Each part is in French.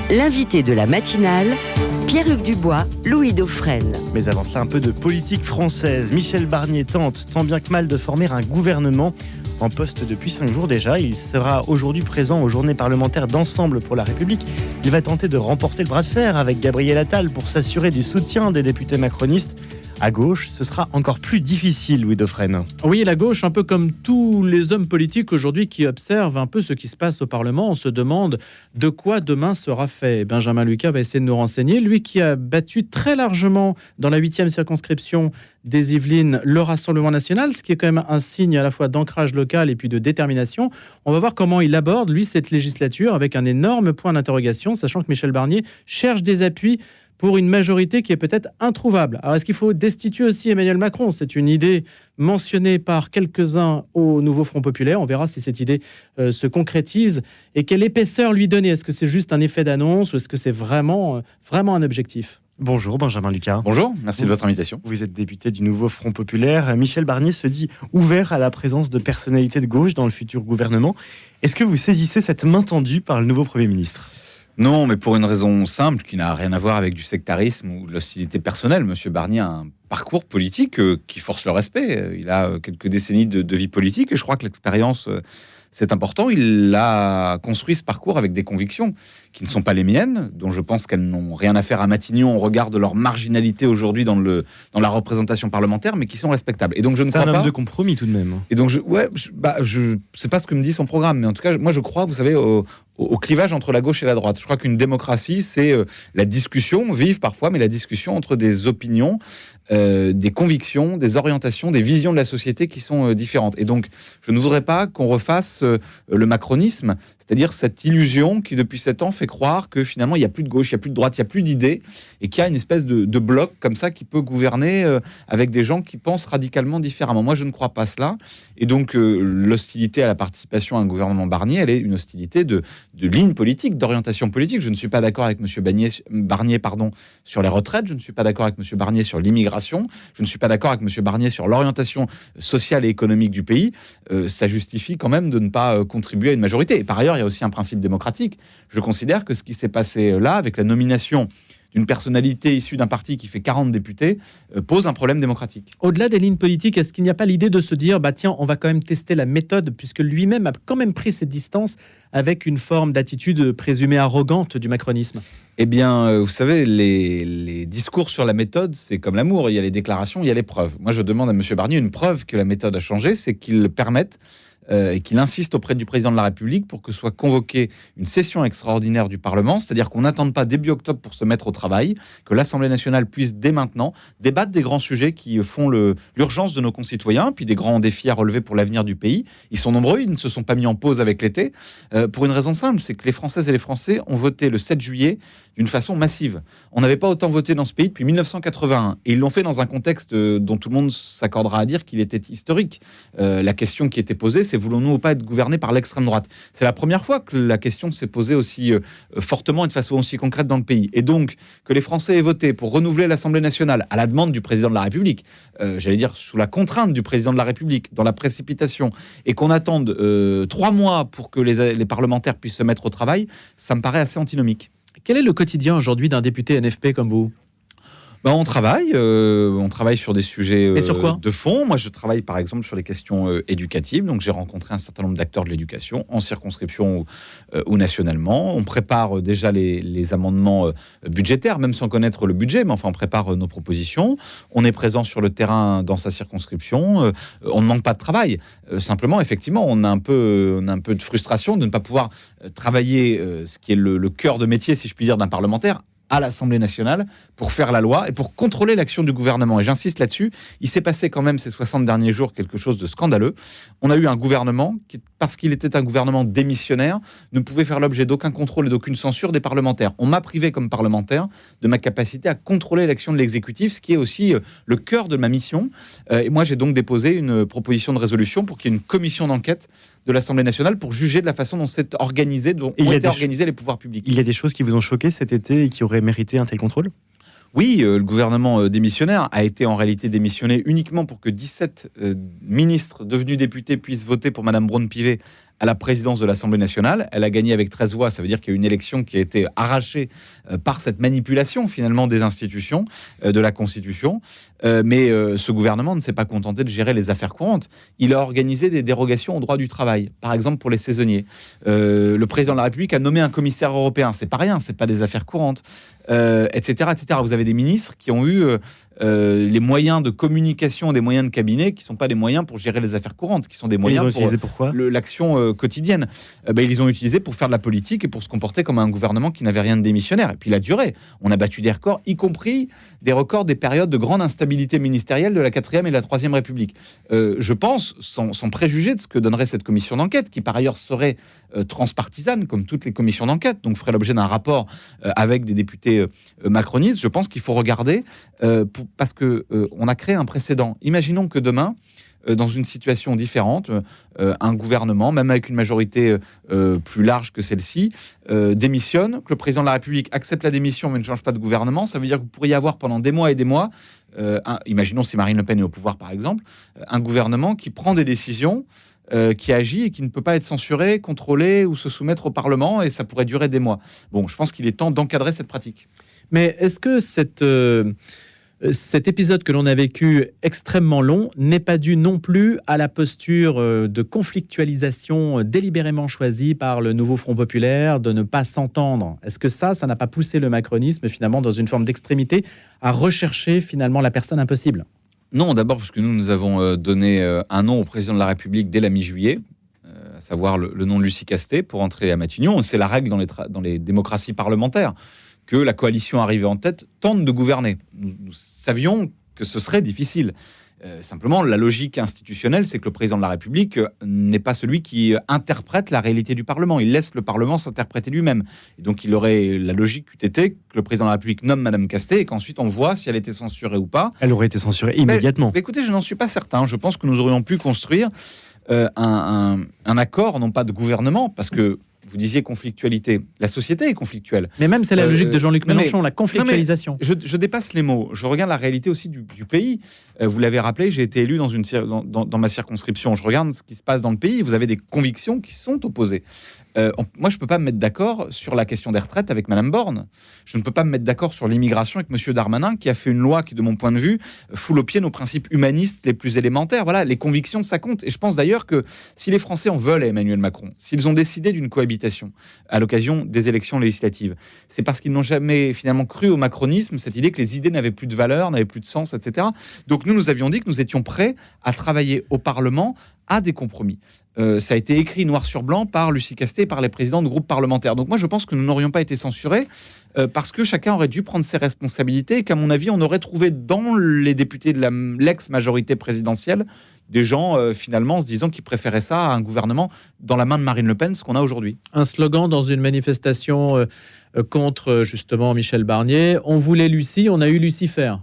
L'invité de la matinale, Pierre-Hugues Dubois, Louis Dauphren. Mais avant cela, un peu de politique française. Michel Barnier tente, tant bien que mal, de former un gouvernement en poste depuis 5 jours déjà. Il sera aujourd'hui présent aux journées parlementaires d'Ensemble pour la République. Il va tenter de remporter le bras de fer avec Gabriel Attal pour s'assurer du soutien des députés macronistes. À gauche, ce sera encore plus difficile, Louis Dauphren. Oui, la gauche, un peu comme tous les hommes politiques aujourd'hui qui observent un peu ce qui se passe au Parlement, on se demande de quoi demain sera fait. Benjamin Lucas va essayer de nous renseigner. Lui qui a battu très largement dans la 8e circonscription des Yvelines le Rassemblement national, ce qui est quand même un signe à la fois d'ancrage local et puis de détermination. On va voir comment il aborde, lui, cette législature avec un énorme point d'interrogation, sachant que Michel Barnier cherche des appuis pour une majorité qui est peut-être introuvable. Alors, est-ce qu'il faut destituer aussi Emmanuel Macron ? C'est une idée mentionnée par quelques-uns au Nouveau Front Populaire. On verra si cette idée se concrétise et quelle épaisseur lui donner. Est-ce que c'est juste un effet d'annonce ou est-ce que c'est vraiment un objectif ? Bonjour Benjamin Lucas. Bonjour, merci de votre invitation. Vous êtes député du Nouveau Front Populaire. Michel Barnier se dit ouvert à la présence de personnalités de gauche dans le futur gouvernement. Est-ce que vous saisissez cette main tendue par le nouveau Premier ministre ? Non, mais pour une raison simple qui n'a rien à voir avec du sectarisme ou de l'hostilité personnelle. Monsieur Barnier a un parcours politique qui force le respect. Il a quelques décennies de vie politique et je crois que l'expérience, c'est important. Il a construit ce parcours avec des convictions qui ne sont pas les miennes, dont je pense qu'elles n'ont rien à faire à Matignon au regard de leur marginalité aujourd'hui dans la représentation parlementaire, mais qui sont respectables. Et donc je ne crois pas. C'est un homme de compromis tout de même. Et donc je sais pas ce que me dit son programme, mais en tout cas, moi je crois, vous savez, au clivage entre la gauche et la droite. Je crois qu'une démocratie, c'est la discussion, vive parfois, mais la discussion entre des opinions, des convictions, des orientations, des visions de la société qui sont différentes. Et donc, je ne voudrais pas qu'on refasse le macronisme, c'est-à-dire cette illusion qui, depuis 7 ans, fait croire que finalement, il n'y a plus de gauche, il n'y a plus de droite, il n'y a plus d'idées, et qu'il y a une espèce de bloc comme ça qui peut gouverner avec des gens qui pensent radicalement différemment. Moi, je ne crois pas cela. Et donc, l'hostilité à la participation à un gouvernement Barnier, elle est une hostilité de ligne politique, d'orientation politique. Je ne suis pas d'accord avec M. Barnier sur les retraites, je ne suis pas d'accord avec M. Barnier sur l'immigration, je ne suis pas d'accord avec M. Barnier sur l'orientation sociale et économique du pays. Ça justifie quand même de ne pas contribuer à une majorité. Et par ailleurs, il y a aussi un principe démocratique. Je considère que ce qui s'est passé là, avec la nomination d'une personnalité issue d'un parti qui fait 40 députés, pose un problème démocratique. Au-delà des lignes politiques, est-ce qu'il n'y a pas l'idée de se dire, tiens, on va quand même tester la méthode, puisque lui-même a quand même pris cette distance avec une forme d'attitude présumée arrogante du macronisme ? Eh bien, vous savez, les discours sur la méthode, c'est comme l'amour. Il y a les déclarations, il y a les preuves. Moi, je demande à M. Barnier une preuve que la méthode a changé, c'est qu'il permette et qu'il insiste auprès du président de la République pour que soit convoquée une session extraordinaire du Parlement, c'est-à-dire qu'on n'attende pas début octobre pour se mettre au travail, que l'Assemblée nationale puisse dès maintenant débattre des grands sujets qui font l'urgence de nos concitoyens, puis des grands défis à relever pour l'avenir du pays. Ils sont nombreux, ils ne se sont pas mis en pause avec l'été, pour une raison simple, c'est que les Françaises et les Français ont voté le 7 juillet d'une façon massive. On n'avait pas autant voté dans ce pays depuis 1981. Et ils l'ont fait dans un contexte dont tout le monde s'accordera à dire qu'il était historique. La question qui était posée, c'est voulons-nous ou pas être gouvernés par l'extrême droite ? C'est la première fois que la question s'est posée aussi fortement et de façon aussi concrète dans le pays. Et donc, que les Français aient voté pour renouveler l'Assemblée nationale à la demande du président de la République, j'allais dire sous la contrainte du président de la République, dans la précipitation, et qu'on attende 3 mois pour que les parlementaires puissent se mettre au travail, ça me paraît assez antinomique. Quel est le quotidien aujourd'hui d'un député NFP comme vous ? On travaille sur des sujets de fond. Moi, je travaille par exemple sur les questions éducatives. Donc, j'ai rencontré un certain nombre d'acteurs de l'éducation en circonscription ou nationalement. On prépare déjà les amendements budgétaires, même sans connaître le budget, mais enfin, on prépare nos propositions. On est présent sur le terrain dans sa circonscription. On ne manque pas de travail. Simplement, effectivement, on a un peu de frustration de ne pas pouvoir travailler ce qui est le cœur de métier, si je puis dire, d'un parlementaire à l'Assemblée nationale pour faire la loi et pour contrôler l'action du gouvernement. Et j'insiste là-dessus, il s'est passé quand même ces 60 derniers jours quelque chose de scandaleux. On a eu un gouvernement qui, parce qu'il était un gouvernement démissionnaire, ne pouvait faire l'objet d'aucun contrôle et d'aucune censure des parlementaires. On m'a privé comme parlementaire de ma capacité à contrôler l'action de l'exécutif, ce qui est aussi le cœur de ma mission. Et moi, j'ai donc déposé une proposition de résolution pour qu'il y ait une commission d'enquête de l'Assemblée nationale pour juger de la façon dont ont été organisés les pouvoirs publics. Il y a des choses qui vous ont choqué cet été et qui auraient mérité un tel contrôle ? Oui, le gouvernement démissionnaire a été en réalité démissionné uniquement pour que 17 ministres devenus députés puissent voter pour Madame Braun-Pivet à la présidence de l'Assemblée nationale. Elle a gagné avec 13 voix. Ça veut dire qu'il y a eu une élection qui a été arrachée par cette manipulation finalement des institutions, de la Constitution. Mais ce gouvernement ne s'est pas contenté de gérer les affaires courantes. Il a organisé des dérogations au droit du travail, par exemple pour les saisonniers. Le président de la République a nommé un commissaire européen. C'est pas rien, c'est pas des affaires courantes, etc., etc. Vous avez des ministres qui ont eu les moyens de communication, des moyens de cabinet qui ne sont pas des moyens pour gérer les affaires courantes, qui sont des moyens pour l'action quotidienne. Ils les ont utilisés pour faire de la politique et pour se comporter comme un gouvernement qui n'avait rien de démissionnaire. Et puis la durée, on a battu des records, y compris des records des périodes de grande instabilité ministérielle de la 4e et de la 3e République. Je pense, sans préjuger de ce que donnerait cette commission d'enquête, qui par ailleurs serait transpartisane, comme toutes les commissions d'enquête, donc ferait l'objet d'un rapport avec des députés macronistes, je pense qu'il faut regarder parce qu'on a créé un précédent. Imaginons que demain, dans une situation différente, un gouvernement, même avec une majorité plus large que celle-ci, démissionne, que le président de la République accepte la démission mais ne change pas de gouvernement. Ça veut dire que vous pourriez avoir pendant des mois et des mois, imaginons si Marine Le Pen est au pouvoir par exemple, un gouvernement qui prend des décisions, qui agit et qui ne peut pas être censuré, contrôlé ou se soumettre au Parlement, et ça pourrait durer des mois. Bon, je pense qu'il est temps d'encadrer cette pratique. Mais est-ce que cet épisode que l'on a vécu extrêmement long n'est pas dû non plus à la posture de conflictualisation délibérément choisie par le nouveau Front populaire, de ne pas s'entendre? Est-ce que ça n'a pas poussé le macronisme finalement dans une forme d'extrémité à rechercher finalement la personne impossible? Non, d'abord parce que nous avons donné un nom au président de la République dès la mi-juillet, à savoir le nom de Lucie Castet pour entrer à Matignon. C'est la règle dans les démocraties parlementaires, que la coalition arrivée en tête tente de gouverner. Nous savions que ce serait difficile. Simplement, la logique institutionnelle, c'est que le président de la République n'est pas celui qui interprète la réalité du Parlement. Il laisse le Parlement s'interpréter lui-même. Et donc, la logique eût été que le président de la République nomme Madame Castet et qu'ensuite on voit si elle était censurée ou pas. Elle aurait été censurée immédiatement. Mais écoutez, je n'en suis pas certain. Je pense que nous aurions pu construire un accord, non pas de gouvernement, parce que vous disiez conflictualité. La société est conflictuelle. Mais même c'est la logique de Jean-Luc Mélenchon, la conflictualisation. Je dépasse les mots. Je regarde la réalité aussi du pays. Vous l'avez rappelé, j'ai été élu dans ma circonscription. Je regarde ce qui se passe dans le pays. Vous avez des convictions qui sont opposées. Moi, je ne peux pas me mettre d'accord sur la question des retraites avec Madame Borne. Je ne peux pas me mettre d'accord sur l'immigration avec Monsieur Darmanin, qui a fait une loi qui, de mon point de vue, foule aux pieds nos principes humanistes les plus élémentaires. Voilà, les convictions, ça compte. Et je pense d'ailleurs que si les Français en veulent à Emmanuel Macron, s'ils ont décidé d'une cohabitation à l'occasion des élections législatives, c'est parce qu'ils n'ont jamais finalement cru au macronisme, cette idée que les idées n'avaient plus de valeur, n'avaient plus de sens, etc. Donc nous avions dit que nous étions prêts à travailler au Parlement à des compromis. Ça a été écrit noir sur blanc par Lucie Castet et par les présidents de groupes parlementaires. Donc moi, je pense que nous n'aurions pas été censurés parce que chacun aurait dû prendre ses responsabilités et qu'à mon avis, on aurait trouvé dans les députés de l'ex-majorité présidentielle des gens, finalement, se disant qu'ils préféraient ça à un gouvernement dans la main de Marine Le Pen, ce qu'on a aujourd'hui. Un slogan dans une manifestation contre, justement, Michel Barnier. On voulait Lucie, on a eu Lucifer.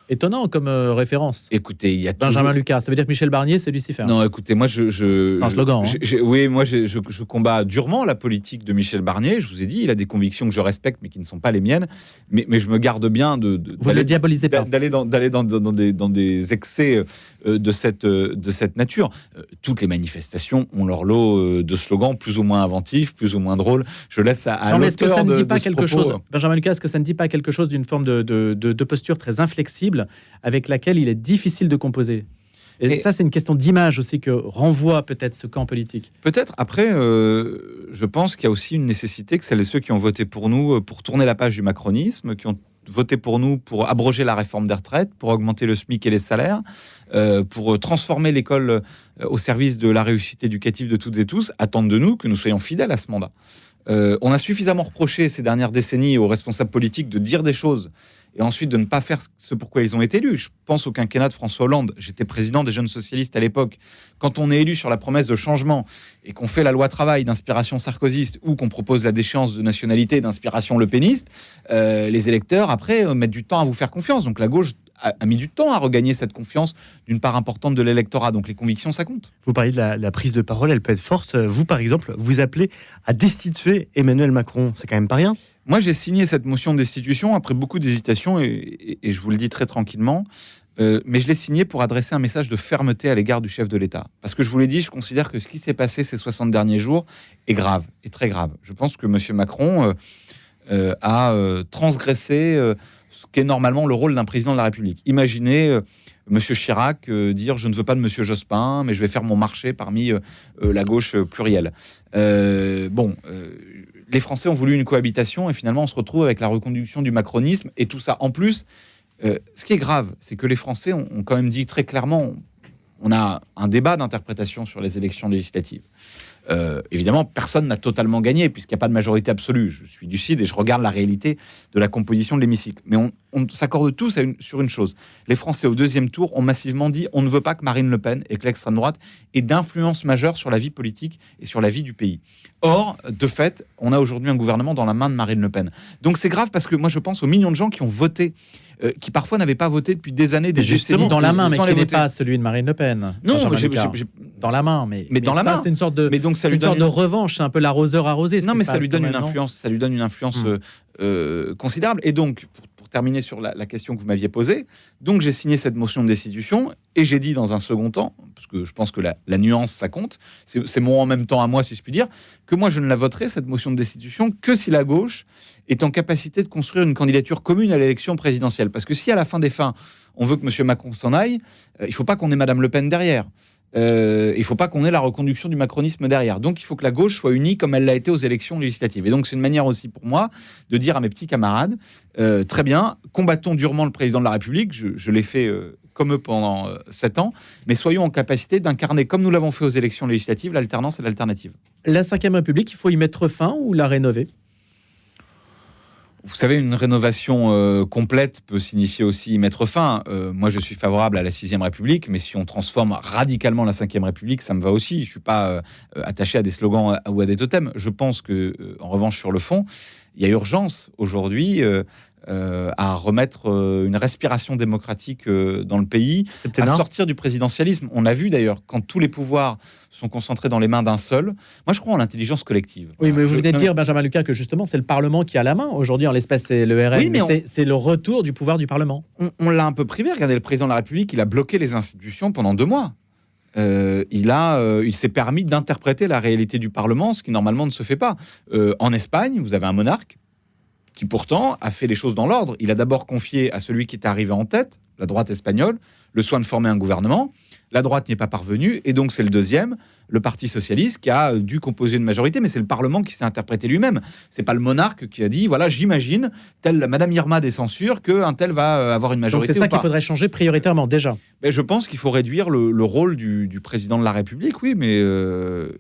Étonnant comme référence. Écoutez, il y a Benjamin Lucas, ça veut dire que Michel Barnier, c'est Lucifer. Non, écoutez, moi, c'est un slogan. Oui, moi, je combats durement la politique de Michel Barnier. Je vous ai dit, il a des convictions que je respecte, mais qui ne sont pas les miennes. Mais je me garde bien vous ne le diabolisez pas. D'aller dans des excès de cette nature. Toutes les manifestations ont leur lot de slogans plus ou moins inventifs, plus ou moins drôles. Je laisse à non, mais est-ce que ça ne dit pas quelque quelque chose, Benjamin Lucas, est-ce que ça ne dit pas quelque chose d'une forme de posture très inflexible avec laquelle il est difficile de composer? Et ça, c'est une question d'image aussi que renvoie peut-être ce camp politique. Peut-être. Après, je pense qu'il y a aussi une nécessité que celles et ceux qui ont voté pour nous pour tourner la page du macronisme, qui ont voté pour nous pour abroger la réforme des retraites, pour augmenter le SMIC et les salaires, pour transformer l'école au service de la réussite éducative de toutes et tous, attendent de nous que nous soyons fidèles à ce mandat. On a suffisamment reproché ces dernières décennies aux responsables politiques de dire des choses et ensuite de ne pas faire ce pourquoi ils ont été élus. Je pense au quinquennat de François Hollande. J'étais président des Jeunes Socialistes à l'époque. Quand on est élu sur la promesse de changement et qu'on fait la loi travail d'inspiration sarkozyste ou qu'on propose la déchéance de nationalité d'inspiration lepéniste, les électeurs, après, mettent du temps à vous faire confiance. Donc la gauche a mis du temps à regagner cette confiance d'une part importante de l'électorat. Donc les convictions, ça compte. Vous parlez de la prise de parole, elle peut être forte. Vous, par exemple, vous appelez à destituer Emmanuel Macron. C'est quand même pas rien. Moi, j'ai signé cette motion de destitution après beaucoup d'hésitations et je vous le dis très tranquillement. Mais je l'ai signé pour adresser un message de fermeté à l'égard du chef de l'État. Parce que je vous l'ai dit, je considère que ce qui s'est passé ces 60 derniers jours est grave, est très grave. Je pense que M. Macron a transgressé ce qu'est normalement le rôle d'un président de la République. Imaginez M. Chirac dire « je ne veux pas de M. Jospin, mais je vais faire mon marché parmi la gauche plurielle ». Les Français ont voulu une cohabitation et finalement on se retrouve avec la reconduction du macronisme et tout ça. En plus, ce qui est grave, c'est que les Français ont quand même dit très clairement, on a un débat d'interprétation sur les élections législatives. Évidemment, personne n'a totalement gagné puisqu'il n'y a pas de majorité absolue. Je suis lucide et je regarde la réalité de la composition de l'hémicycle. Mais on s'accorde tous sur une chose. Les Français, au deuxième tour, ont massivement dit on ne veut pas que Marine Le Pen et que l'extrême droite aient d'influence majeure sur la vie politique et sur la vie du pays. Or, de fait, on a aujourd'hui un gouvernement dans la main de Marine Le Pen. Donc c'est grave parce que moi, je pense aux millions de gens qui ont voté, qui parfois n'avaient pas voté depuis des années, des décennies. Dans la main, mais qui n'est pas celui de Marine Le Pen. Non, dans la main, mais dans la main. C'est une sorte de, mais donc ça lui donne sorte de revanche, c'est un peu l'arroseur arrosé. Non, mais ça lui donne une influence, considérable. Et donc, pour terminer sur la question que vous m'aviez posée, donc j'ai signé cette motion de destitution et j'ai dit dans un second temps, parce que je pense que la nuance ça compte, c'est mon en même temps à moi si je puis dire, que moi je ne la voterai cette motion de destitution que si la gauche est en capacité de construire une candidature commune à l'élection présidentielle. Parce que si à la fin des fins on veut que M. Macron s'en aille, il ne faut pas qu'on ait Mme Le Pen derrière. Il ne faut pas qu'on ait la reconduction du macronisme derrière. Donc il faut que la gauche soit unie comme elle l'a été aux élections législatives. Et donc c'est une manière aussi pour moi de dire à mes petits camarades, très bien, combattons durement le président de la République, je l'ai fait comme eux pendant 7 ans, mais soyons en capacité d'incarner, comme nous l'avons fait aux élections législatives, l'alternance et l'alternative. La Ve République, il faut y mettre fin ou la rénover ? Vous savez, une rénovation complète peut signifier aussi y mettre fin. Moi, je suis favorable à la 6e République, mais si on transforme radicalement la 5e République, ça me va aussi. Je ne suis pas attaché à des slogans ou à des totems. Je pense que, en revanche, sur le fond, il y a urgence aujourd'hui à remettre une respiration démocratique dans le pays, à sortir du présidentialisme. On a vu d'ailleurs, quand tous les pouvoirs sont concentrés dans les mains d'un seul, moi je crois en l'intelligence collective. Oui, mais vous venez de dire, Benjamin Lucas, que justement c'est le Parlement qui a la main. Aujourd'hui, en l'espèce, c'est le RN, mais c'est le retour du pouvoir du Parlement. On l'a un peu privé. Regardez, le président de la République, il a bloqué les institutions pendant 2 mois. Il s'est permis d'interpréter la réalité du Parlement, ce qui normalement ne se fait pas. En Espagne, vous avez un monarque qui pourtant a fait les choses dans l'ordre. Il a d'abord confié à celui qui est arrivé en tête, la droite espagnole, le soin de former un gouvernement. La droite n'y est pas parvenue, et donc c'est le deuxième, le Parti socialiste, qui a dû composer une majorité, mais c'est le Parlement qui s'est interprété lui-même. C'est pas le monarque qui a dit, voilà, j'imagine, telle Madame Irma des censures, qu'un tel va avoir une majorité. Donc c'est ça qu'il faudrait changer prioritairement, déjà. Mais je pense qu'il faut réduire le rôle du président de la République, oui, mais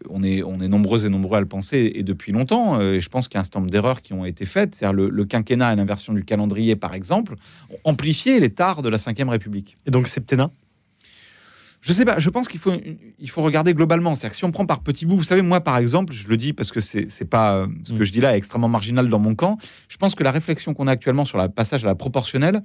on est nombreux et nombreux à le penser, et depuis longtemps, et je pense qu'il y a un certain nombre d'erreurs qui ont été faites, c'est-à-dire le quinquennat et l'inversion du calendrier, par exemple, ont amplifié les tares de la 5e République. Et donc septennat ? Je sais pas, je pense qu'il faut regarder globalement. C'est-à-dire que si on prend par petits bouts, vous savez, moi par exemple, je le dis parce que c'est pas ce que je dis là est extrêmement marginal dans mon camp. Je pense que la réflexion qu'on a actuellement sur le passage à la proportionnelle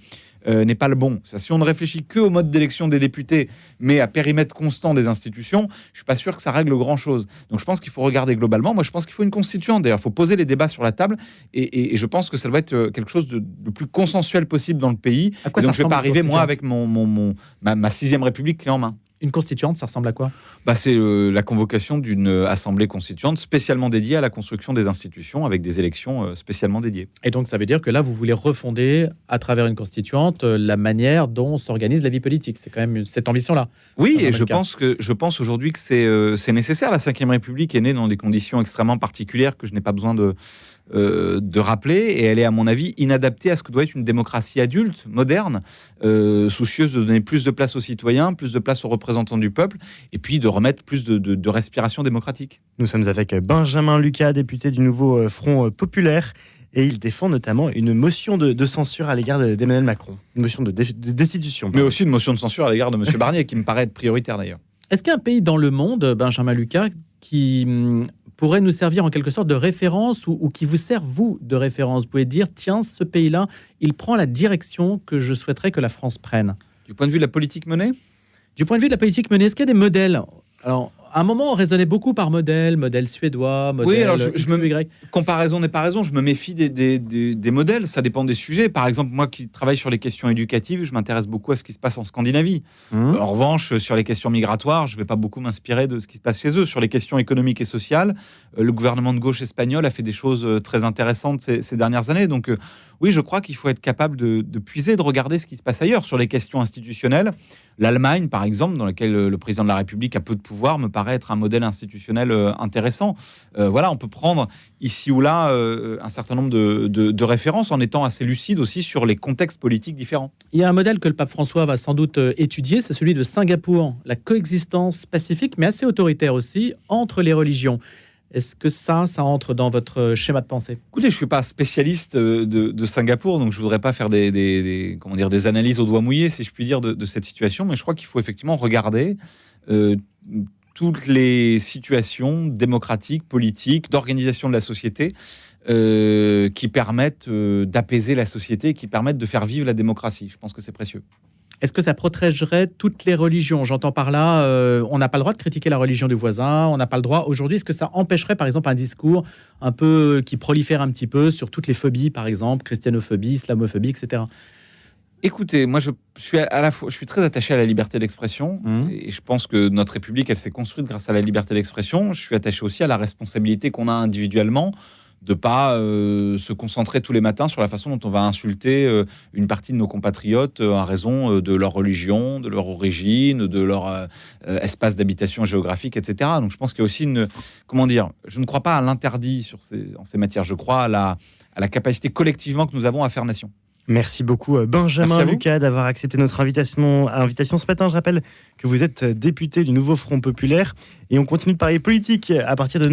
n'est pas le bon. Si on ne réfléchit que au mode d'élection des députés, mais à périmètre constant des institutions, je suis pas sûr que ça règle grand-chose. Donc je pense qu'il faut regarder globalement. Moi, je pense qu'il faut une constituante. D'ailleurs, il faut poser les débats sur la table, et je pense que ça doit être quelque chose de plus consensuel possible dans le pays. À quoi et donc ça je vais pas ressemble, arriver moi avec ma 6e République clé en main. Une constituante, ça ressemble à quoi ? C'est la convocation d'une assemblée constituante spécialement dédiée à la construction des institutions avec des élections spécialement dédiées. Et donc ça veut dire que là, vous voulez refonder à travers une constituante la manière dont s'organise la vie politique. C'est quand même cette ambition-là. Oui, et je pense aujourd'hui que c'est nécessaire. La 5e République est née dans des conditions extrêmement particulières que je n'ai pas besoin de rappeler, et elle est à mon avis inadaptée à ce que doit être une démocratie adulte, moderne, soucieuse de donner plus de place aux citoyens, plus de place aux représentants du peuple, et puis de remettre plus de respiration démocratique. Nous sommes avec Benjamin Lucas, député du nouveau Front Populaire, et il défend notamment une motion de censure à l'égard d'Emmanuel Macron, une motion de destitution. Mais aussi une motion de censure à l'égard de M. Barnier, qui me paraît être prioritaire d'ailleurs. Est-ce qu'il y a un pays dans le monde, Benjamin Lucas, qui pourrait nous servir en quelque sorte de référence ou qui vous sert, vous, de référence ? Vous pouvez dire, tiens, ce pays-là, il prend la direction que je souhaiterais que la France prenne. Du point de vue de la politique menée ? Du point de vue de la politique menée, est-ce qu'il y a des modèles ? Alors, À un moment, on raisonnait beaucoup par modèle suédois, modèle Oui, alors X ou Y. Comparaison n'est pas raison, je me méfie des modèles, ça dépend des sujets. Par exemple, moi qui travaille sur les questions éducatives, je m'intéresse beaucoup à ce qui se passe en Scandinavie. En revanche, sur les questions migratoires, je ne vais pas beaucoup m'inspirer de ce qui se passe chez eux. Sur les questions économiques et sociales, le gouvernement de gauche espagnol a fait des choses très intéressantes ces dernières années. Donc oui, je crois qu'il faut être capable de puiser, de regarder ce qui se passe ailleurs. Sur les questions institutionnelles, l'Allemagne, par exemple, dans laquelle le président de la République a peu de pouvoir, me paraît être un modèle institutionnel intéressant. Voilà, on peut prendre ici ou là un certain nombre de références en étant assez lucide aussi sur les contextes politiques différents. Il y a un modèle que le pape François va sans doute étudier, c'est celui de Singapour, la coexistence pacifique, mais assez autoritaire aussi, entre les religions. Est-ce que ça entre dans votre schéma de pensée? Écoutez, je ne suis pas spécialiste de Singapour, donc je ne voudrais pas faire des analyses au doigt mouillé, si je puis dire, de cette situation, mais je crois qu'il faut effectivement regarder toutes les situations démocratiques, politiques, d'organisation de la société qui permettent d'apaiser la société, qui permettent de faire vivre la démocratie. Je pense que c'est précieux. Est-ce que ça protégerait toutes les religions? J'entends par là, on n'a pas le droit de critiquer la religion du voisin, on n'a pas le droit aujourd'hui. Est-ce que ça empêcherait, par exemple, un discours un peu qui prolifère un petit peu sur toutes les phobies, par exemple, christianophobie, islamophobie, etc. Écoutez, moi je suis très attaché à la liberté d'expression et je pense que notre République, elle s'est construite grâce à la liberté d'expression. Je suis attaché aussi à la responsabilité qu'on a individuellement de pas se concentrer tous les matins sur la façon dont on va insulter une partie de nos compatriotes à raison de leur religion, de leur origine, de leur espace d'habitation géographique, etc. Donc je pense qu'il y a aussi je ne crois pas à l'interdit en ces matières. Je crois à la capacité collectivement que nous avons à faire nation. Merci beaucoup Benjamin Lucas d'avoir accepté notre invitation ce matin. Je rappelle que vous êtes député du Nouveau Front Populaire et on continue de parler politique à partir de